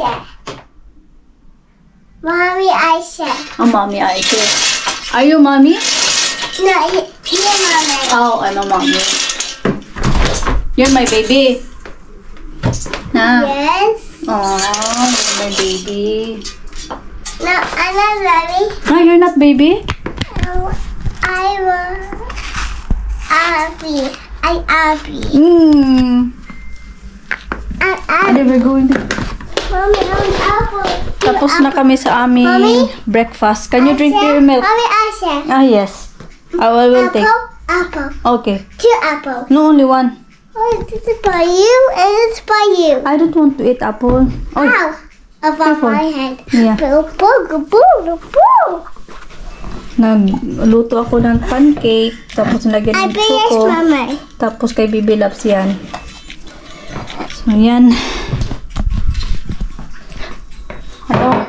Aisha. Mommy Aisha. Oh, Mommy Aisha. Are you Mommy? No, you're Mommy. Oh, I'm a Mommy. You're my baby. Nah. Yes. Oh, you're my baby. No, I'm not Mommy. No, you're not baby? Oh, I was Abby. I'm Abby. I'm Abby. we're going to... Mommy, I'm Apple. Tapos na kami sa aming Mommy? breakfast. Can you drink your milk? Mommy Aisha. Ah, yes. I will take. Apple. Okay. 2 apples. No, only one. Oh, this is for you and it's for you. I don't want to eat apple. Oh, Ow! Above Careful. my head. Yeah. Boo, boo, boo, boo. Nagluto ako ng pancake. Tapos nilagyan I ng finished, choco. Mama. Tapos kay Bibi Loves yan. So, yan. Ano?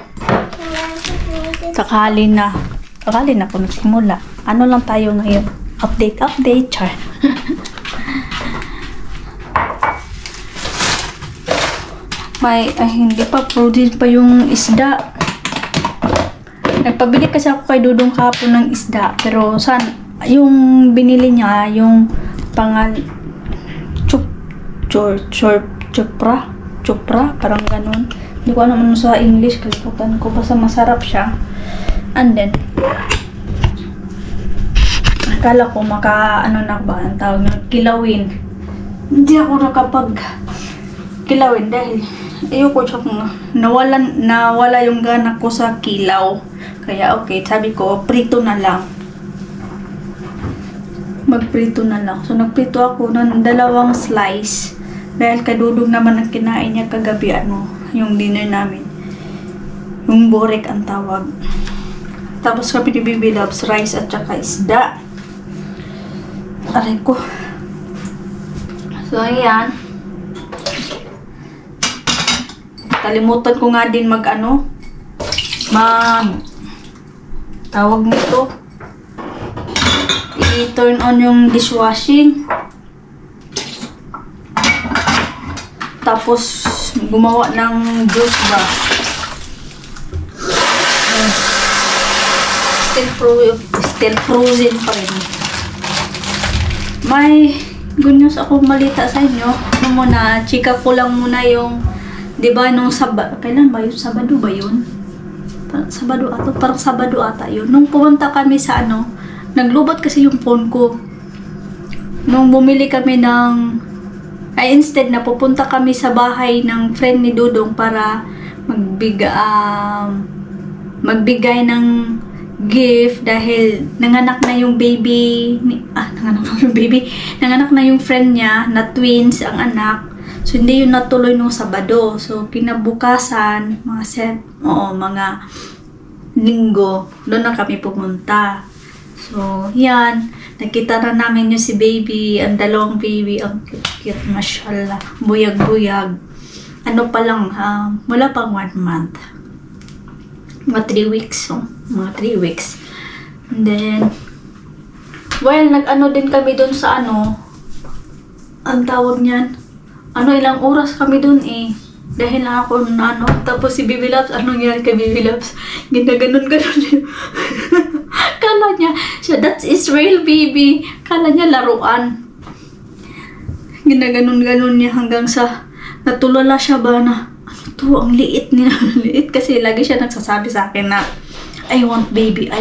Sakali na. Sakali na kung nagsimula. Ano lang tayo ngayon? Update. Char. Hindi pa. Frozen pa yung isda. Nagpabili kasi ako kay Dudong kahapon ng isda. Pero yung binili niya, yung chopra, parang ganun. Hindi ko alam ano sa English, kalimutan ko. Basta masarap siya. And then, akala ko ang tawag ng kilawin. Hindi ako kilawin dahil ayoko siya kung nawala yung gana ko sa kilaw. Kaya okay, sabi ko, prito na lang. Magprito na lang. So, nagprito ako ng 2 slice. Dahil kadudog naman ang kinain niya kagabi, yung dinner namin. Yung borek ang tawag. Tapos kami ni Bibi Loves rice at saka isda. Aray ko. So, ayan. Kalimutan ko nga din tawag nito, i-turn on yung dishwashing. Tapos, gumawa ng juice ba. Still frozen pa rin. May good news ako malita sa inyo. Chika ko lang muna yung, diba, nung kailan ba yun? Sabado ba yun? Parang Sabado ata yun. Nung pumunta kami sa naglubot kasi yung phone ko. Nung bumili kami instead na pupunta kami sa bahay ng friend ni Dudong para magbigay ng gift dahil nanganak na yung baby nanganak na yung friend niya na twins ang anak. So, hindi yun natuloy nung Sabado. So, kinabukasan, mga linggo, doon na kami pumunta. So, yan. Nakita na namin yung si baby, ang 2 baby, ang cute, mashallah. Buyag-buyag. Pa lang, wala pang 1 month. Mga 3 weeks, mga 3 weeks. And then, din kami doon sa ang tawag niyan, ilang oras kami dun Dahil lang ako tapos si Bibi Loves, nangyari kay Bibi Loves? Ginaganon-ganon niya. Kala niya, that's Israel baby. Kala niya laruan. Ginaganon-ganon niya hanggang sa natulala siya ba na, ang liit niya. Liit kasi lagi siya nagsasabi sa akin na, I want baby.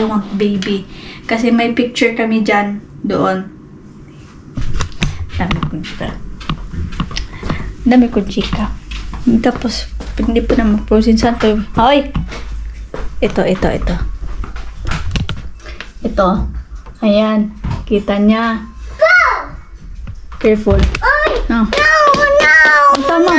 Kasi may picture kami doon. Dami ko chika. Tapos, hindi po na mag-frozen santo. Hoy! Ito. Ayan. Kita niya. Careful. No! Tama.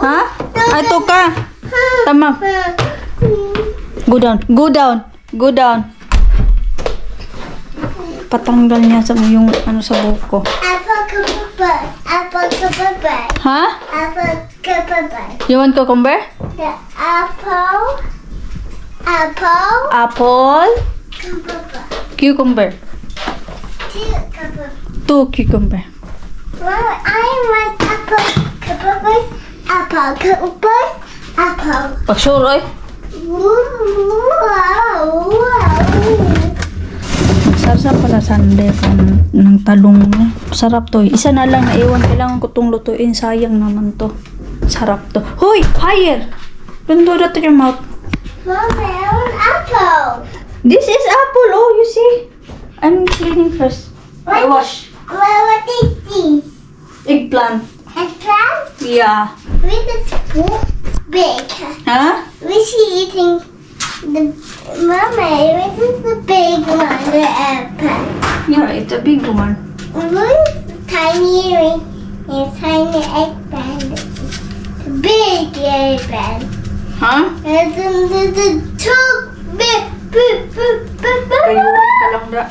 Ha? Ito ka. Tama. Go down. Patanggal niya sa yung sa buko. Apple cucumber. Ha? Apple cucumber. You want cucumber? The apple. Apple. Cucumber. Cucumber. Cucumber. 2 cucumber. Well, I want apple, cucumber, apple, cucumber, apple. Pagsuroy. Wow! Sarap pala sundae ng talong niya. Sarap to. Isa na lang naiwan. Kailangan ko itong lutuin. Sayang naman to. Sarap to. Hoy! Higher! Don't do that to your mouth. Mom, I want apple. This is apple. Oh, you see? I'm cleaning first. I wash. What is this? Eggplant. Eggplant? Yeah. With the big. Huh? Was she eating the Mama? This is the big one, the eggplant. Yeah, it's a big one. What is the tiny eggplant? The big eggplant. Huh? And then the two big. Kayurin ka lang da.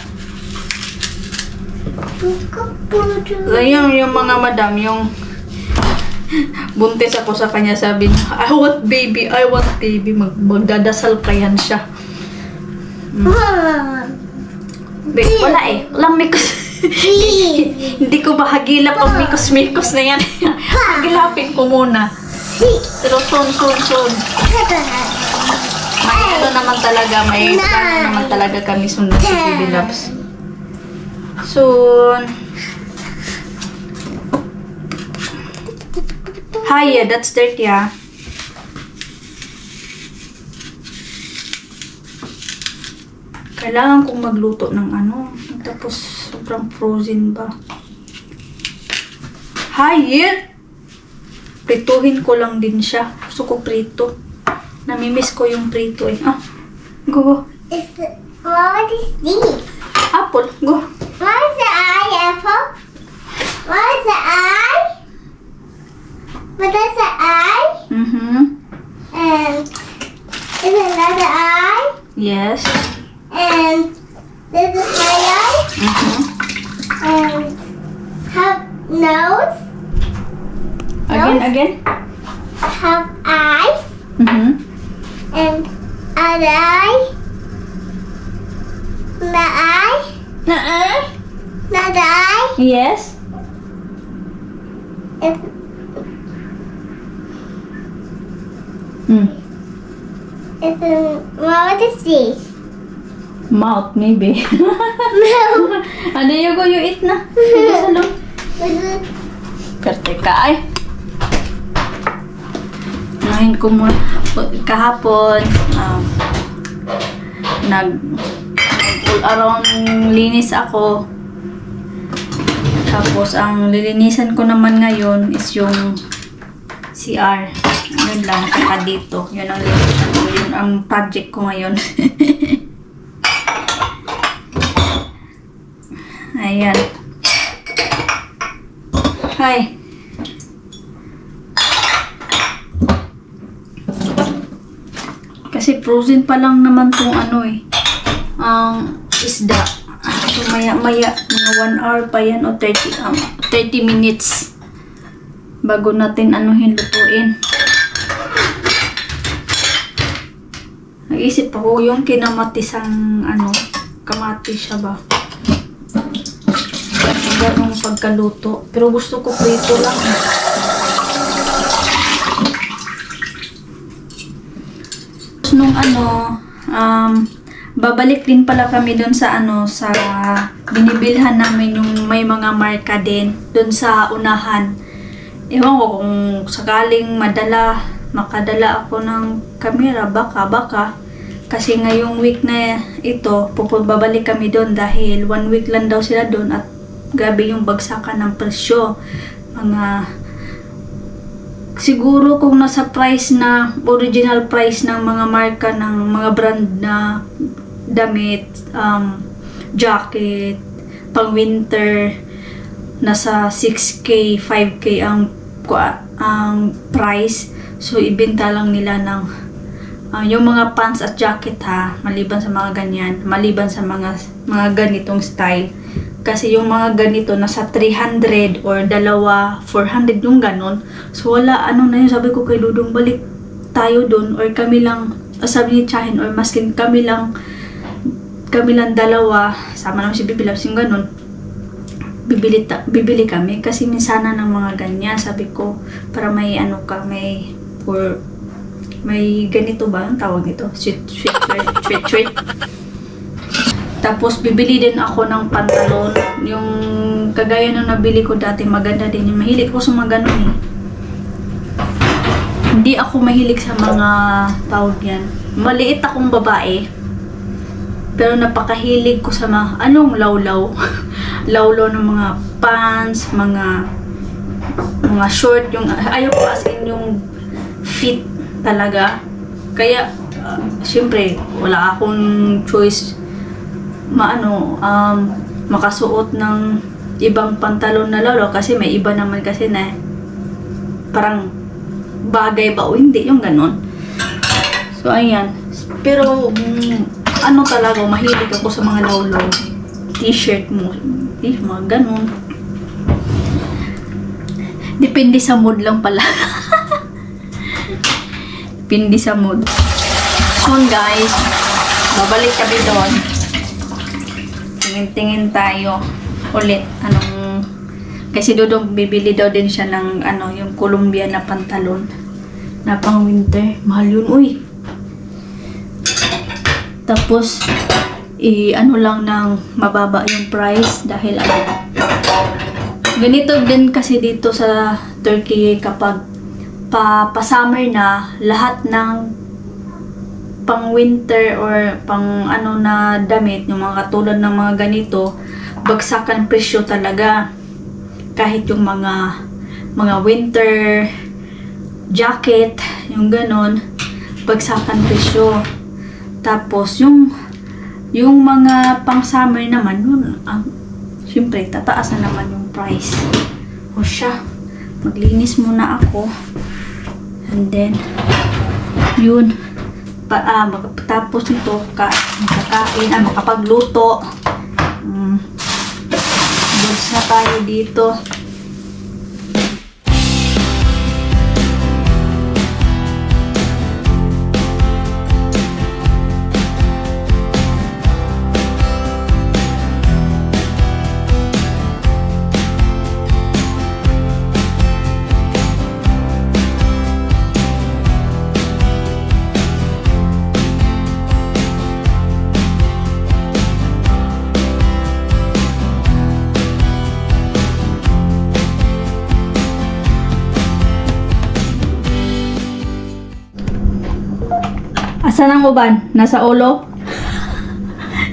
Yung mga madam, yung buntis ako sa kanya, sabi niya, I want baby. Magdadasal pa yan siya. Wala eh. Walang mikos. Hindi ko ba hagilap ang mikos-mikos na yan. Hagilapin ko muna. Pero soon. May ano naman talaga, may plano naman talaga kami sunod sa Baby Loves. Soon. Hi, yeah, that's dirty, ah. Kailangan kong magluto ng ano. Tapos, sobrang frozen ba. Hi, yeah. Prituhin ko lang din siya. Gusto ko prito. Namimiss ko yung prito eh. Ah, go. What is this? Apple, go. What is the eye, apple? What is the eye? What is the eye? And is another eye? Yes. And there's a high eye? And have nose? Again. Have eyes? And other eye? The eye? Another eye? Yes. What is this? Mouth, maybe. No. Ano you go, you eat na. Sige sa loob. Karte ka ay. Nahin ko mo kahapon. All around linis ako. Tapos ang lilinisan ko naman ngayon is yung CR. Yun lang, saka dito. Yun ang lilinisan ko. Yun ang project ko ngayon. Ayan. Hi. Kasi frozen pa lang naman tong ano eh. Ang isda. So maya mga 1 hour pa yan o 30 minutes bago natin lutuin. Nag-isip ako yung kinamatisang kamatis siya ba? Ganong pagkaluto. Pero gusto ko prito lang. Nung babalik din pala kami doon sa sa binibilhan namin yung may mga marka din doon sa unahan. Ewan ko kung sakaling makadala ako ng camera, baka. Kasi ngayong week na ito, babalik kami doon dahil 1 week lang daw sila doon at grabe yung bagsakan ng presyo. Siguro kung nasa original price ng mga marka ng mga brand na damit, jacket, pang winter, nasa 6K, 5K ang price. So, ibenta lang nila ng yung mga pants at jacket maliban sa mga ganyan, maliban sa mga ganitong style. Kasi yung mga ganito, nasa 300 or dalawa, 400 yung ganon. So, wala, na yun, sabi ko kay Dudong, balik tayo dun, or kami lang, sabi ni Chahin, or maskin kami lang dalawa, sama naman si Baby Loves yung ganon. bibili kami kasi minsana ng mga ganyan. Sabi ko, para may ano ka, may ganito ba ang tawag nito? Sweet. Tapos bibili din ako ng pantalon. Yung kagaya nung nabili ko dati, maganda din. Mahilig ko sa mga ganun eh. Hindi ako mahilig sa mga tawag yan. Maliit akong babae. Pero napakahilig ko sa mga, anong lawlaw? Lawlaw ng mga pants, mga short, yung, ayaw ko as in yung fit talaga. Kaya, syempre, wala akong choice makasuot ng ibang pantalon na lawlaw kasi may iba naman kasi na parang bagay ba o hindi, yung ganon. So, ayan. Pero, ano talaga, mahilig ako sa mga lawlaw. T-shirt mo. Mga ganon. Depende sa mood lang pala. Depende sa mood. So, guys, babalik kami doon. Tingin-tingin tayo ulit. Kasi Dodong bibili daw din siya ng yung Columbia na pantalon na pang winter. Mahal yun, uy. Tapos, lang ng mababa yung price dahil ganito din kasi dito sa Turkey kapag pa-summer na, lahat ng pang winter or pang na damit, yung mga katulad ng mga ganito, bagsakan presyo talaga. Kahit yung mga winter jacket, yung ganon, bagsakan presyo. Tapos, yung mga pang-summer naman, syempre, tataas na naman yung price. O siya, maglinis muna ako. And then, yun, tapos nito, makapagluto. Goods na tayo dito. Asan ang uban? Nasa ulo?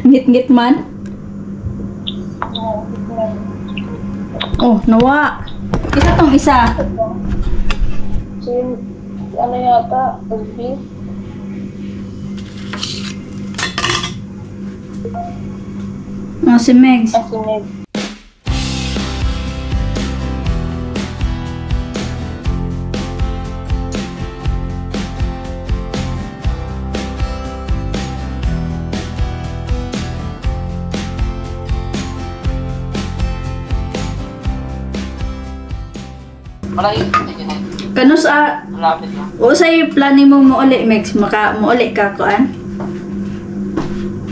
Ngit-ngit man? Oh, nawa. Isa tong isa. Ano yata? Ulfi? Si Megs. Si Meg. Malayo sige na. Kano sa Malapit lang. o say planning mo uli Megs, uli ka kuan?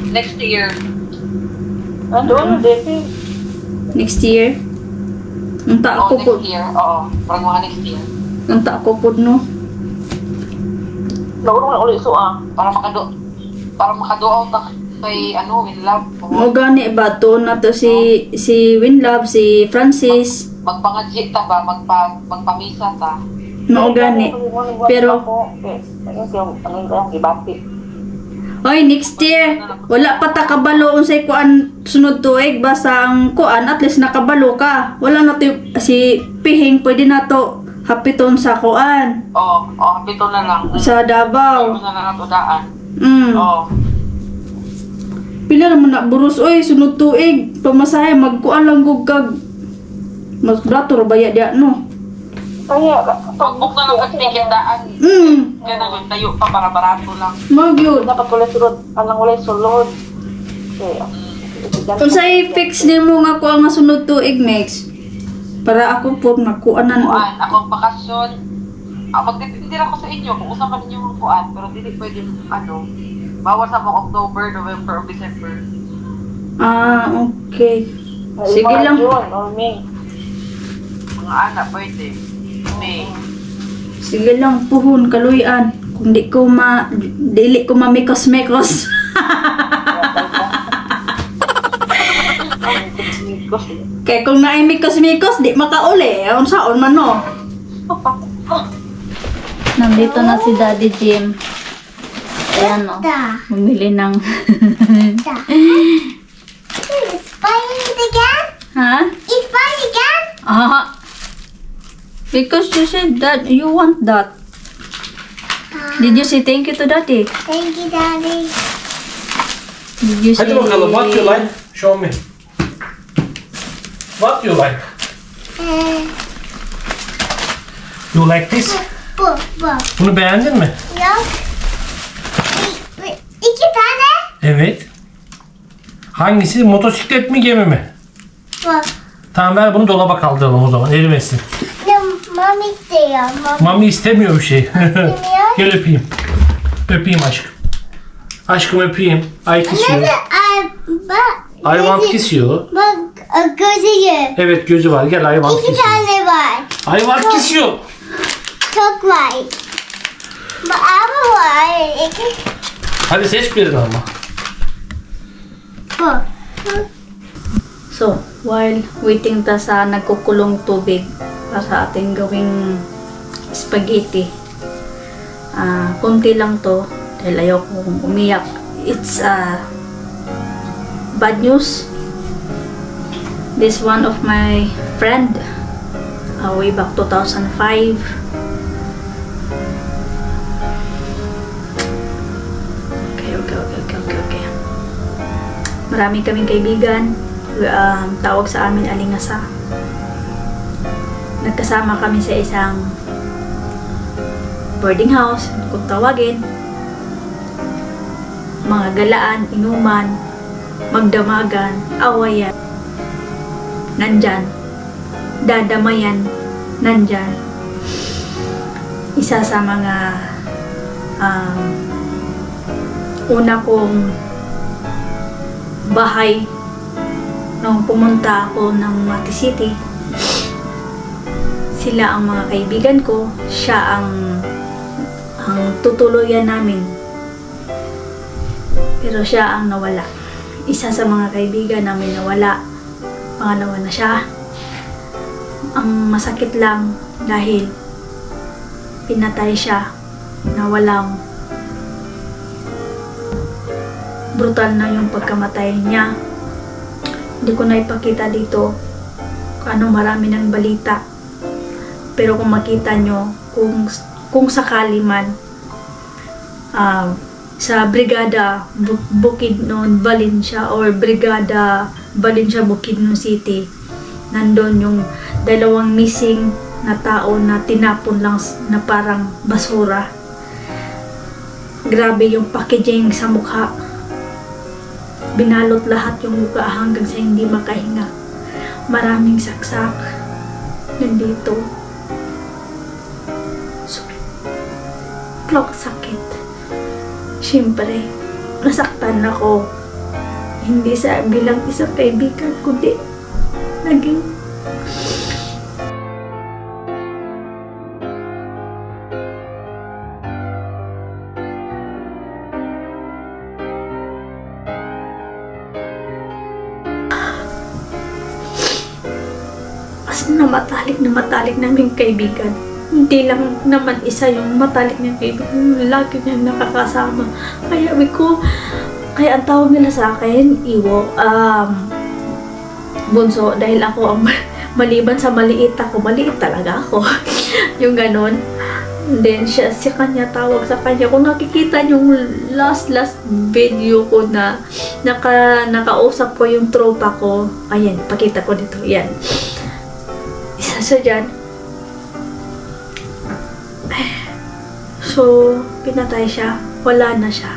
Next year. Ano? Desi? Next year? Unta ako po. Next year. Oo. Parang mga next year. Unta ako po no. Lawro na ulit so para makadoaw ta kay Winlove. Mo gani ba to na to si Winlove, si Francis. Magpangajit ta ba, magpamisa ta. Mo gani. Pero oy, next year wala pa ta kabalo unsay kuan sunod tuig, basta ang kuan at least nakabalo ka. Wala na si Pihing pwede na to hapiton sa kuan. Hapiton na lang. Sa Davao. Hapiton na lang to daan. Pila naman na burus oy sunod tuig pamasahe magkuan lang gug kag magdator baya dia no. Kaya pag-book na lang ang ticket daan. Kaya nang tayo pa para barato lang. Magyud. Dapat wala sulod. Alang wala sulod. Kung sa'y fix ni mo nga ko ang sunod tuig next. Para ako po magkuanan. Akong bakasyon. Magtitindir ako sa inyo kung usapan ninyo mga kuan. Pero hindi pwede bawal sa mga October, November, or December. Okay. Sige lang. June or May. Mga anak pwede. May. Sige lang, puhon, kaluyan. Kung dili ko mamikos-mekos. Kaya kung naay mikos-mikos, di makauli. Ewan saon man, no? Nandito na si Daddy Jim. Ayan, no? Bumili ng... It's fine again? Ha? It's fine again? Because you said that you want that. Did you say thank you to Daddy? Thank you, Daddy. Did you say... Hadi bakalım, what you like? Show me. What you like? You like this? Bu. Bunu beğendin mi? Yok. İki tane. Evet. Hangisi? Motosiklet mi, gemi mi? Bu. Tamam, ver bunu dolaba kaldıralım o zaman, erimesin. Mami istiyor. Mami istemiyor bir şey. Gel öpeyim. Öpeyim aşkım. Aşkım öpeyim. I kiss you. I want kiss you. Bak gözü. Evet, gözü var. Gel, I want İki kiss you. tane var. I want kiss you. Çok var. Ama var. Hadi seç birini ama. Bu. So, while waiting ta sa nagkukulong tubig para sa ating gawing spaghetti, konti lang to dahil ayokong umiyak. It's bad news. This one of my friend way back 2005. Okay. Marami kaming kaibigan. Tawag sa amin Alingasa. Nagkasama kami sa isang boarding house, kung tawagin. Mga galaan, inuman, magdamagan, awayan, nandyan. Dadamayan, nandyan. Isa sa mga una kong bahay nung pumunta ako ng Mati City. Sila ang mga kaibigan ko. Siya ang tutuluyan namin. Pero siya ang nawala. Isa sa mga kaibigan namin nawala. Pangalawa na siya. Ang masakit lang dahil pinatay siya na walang brutal na yung pagkamatay niya. Hindi ko na ipakita dito kung marami ng balita. Pero kung makita nyo, kung sakali man, sa Brigada Bukidnon, Valencia, or Brigada Valencia, Bukidnon City, nandun yung dalawang missing na tao na tinapon lang na parang basura. Grabe yung packaging sa mukha. Binalot lahat yung mukha hanggang sa hindi makahinga. Maraming saksak. Nandito. Sobrang sakit. Siyempre, nasaktan ako. Hindi sa bilang isang kaibigan, kundi naging namatalik naming kaibigan. Hindi lang naman isa yung matalik niyang kaibigan. Lagi niyang nakakasama. Kaya ang tawag nila sa akin, Iwo, bunso, dahil ako ang maliban sa maliit talaga ako. Yung ganon. Then siya kanya tawag sa kanya. Kung nakikita yung last video ko na nakausap ko yung tropa ko, ayan, pakita ko dito, yan. Isa siya dyan. So, pinatay siya. Wala na siya.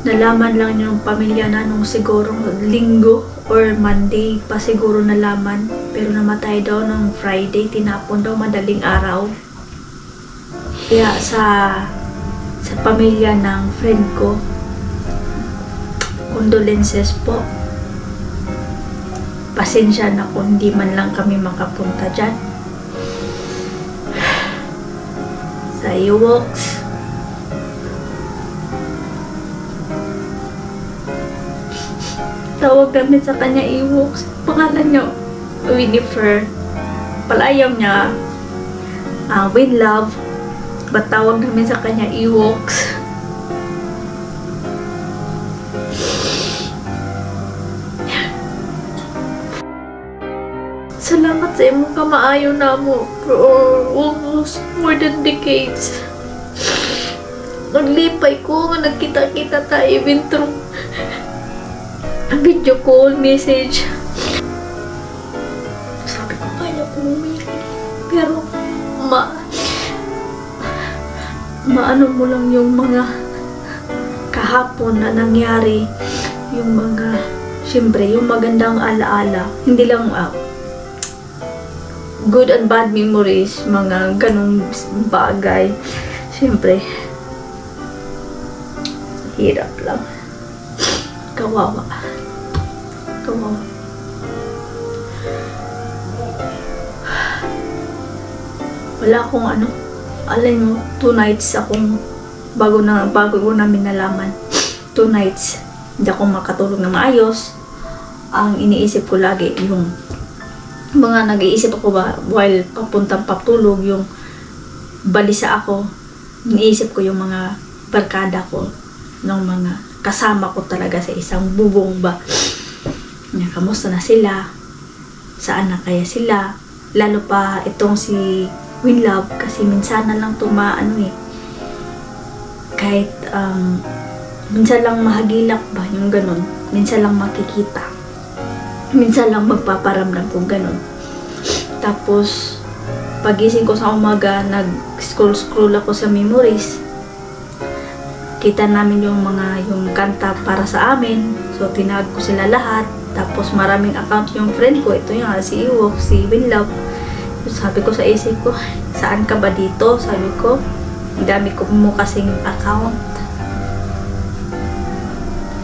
Nalaman lang yung pamilya na nung siguro Linggo or Monday pa siguro nalaman. Pero namatay daw nung Friday. Tinapon daw madaling araw. Kaya sa pamilya ng friend ko, condolences po. Pasensya na kung hindi man lang kami makapunta dyan. Sa Ewoks. Tawag kami sa kanya Ewoks. Pangalan niya Winifred. Palayaw niya Winlove. Ba't tawag namin sa kanya Ewoks? Salamat sa imong kamaayo na mo for almost more than decades. Naglipay ko nga nagkita-kita tayo even through video call, message. Sabi ko, kaya ko umili. Pero, maano mo lang yung mga kahapon na nangyari. Yung mga, siyempre, yung magandang alaala. Hindi lang, good and bad memories, mga ganong bagay. Siyempre, hirap lang. Kawawa. Wala akong alam mo, 2 nights akong bago ko namin nalaman. 2 nights hindi ako makatulog na maayos. Ang iniisip ko lagi yung mga nag-iisip ako ba while papuntang patulog, yung balisa ako, iniisip ko yung mga barkada ko, ng mga kasama ko talaga sa isang bubong ba. Kamusta na sila? Saan na kaya sila? Lalo pa itong si Winlove, kasi minsan na lang kahit minsan lang mahagilak ba, yung ganun. Minsan lang makikita. Minsan lang magpaparamdam kung ganun. Tapos, pagising ko sa umaga, nag-scroll ako sa memories. Kita namin yung kanta para sa amin. So, tinag ko sila lahat. Tapos, maraming account yung friend ko. Ito yung si Ewok, si Winlove. So, sabi ko sa isip ko, saan ka ba dito? Sabi ko, ang dami ko mo kasing account.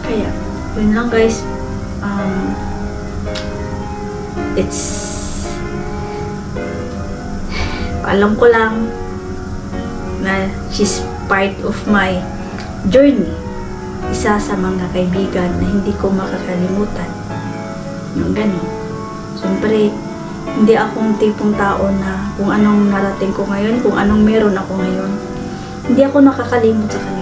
Kaya, yun lang guys. Alam ko lang na she's part of my journey. Isa sa mga kaibigan na hindi ko makakalimutan. Yung gano'n. Siyempre, hindi akong tipong tao na kung anong narating ko ngayon, kung anong meron ako ngayon, hindi ako nakakalimot sa kanila.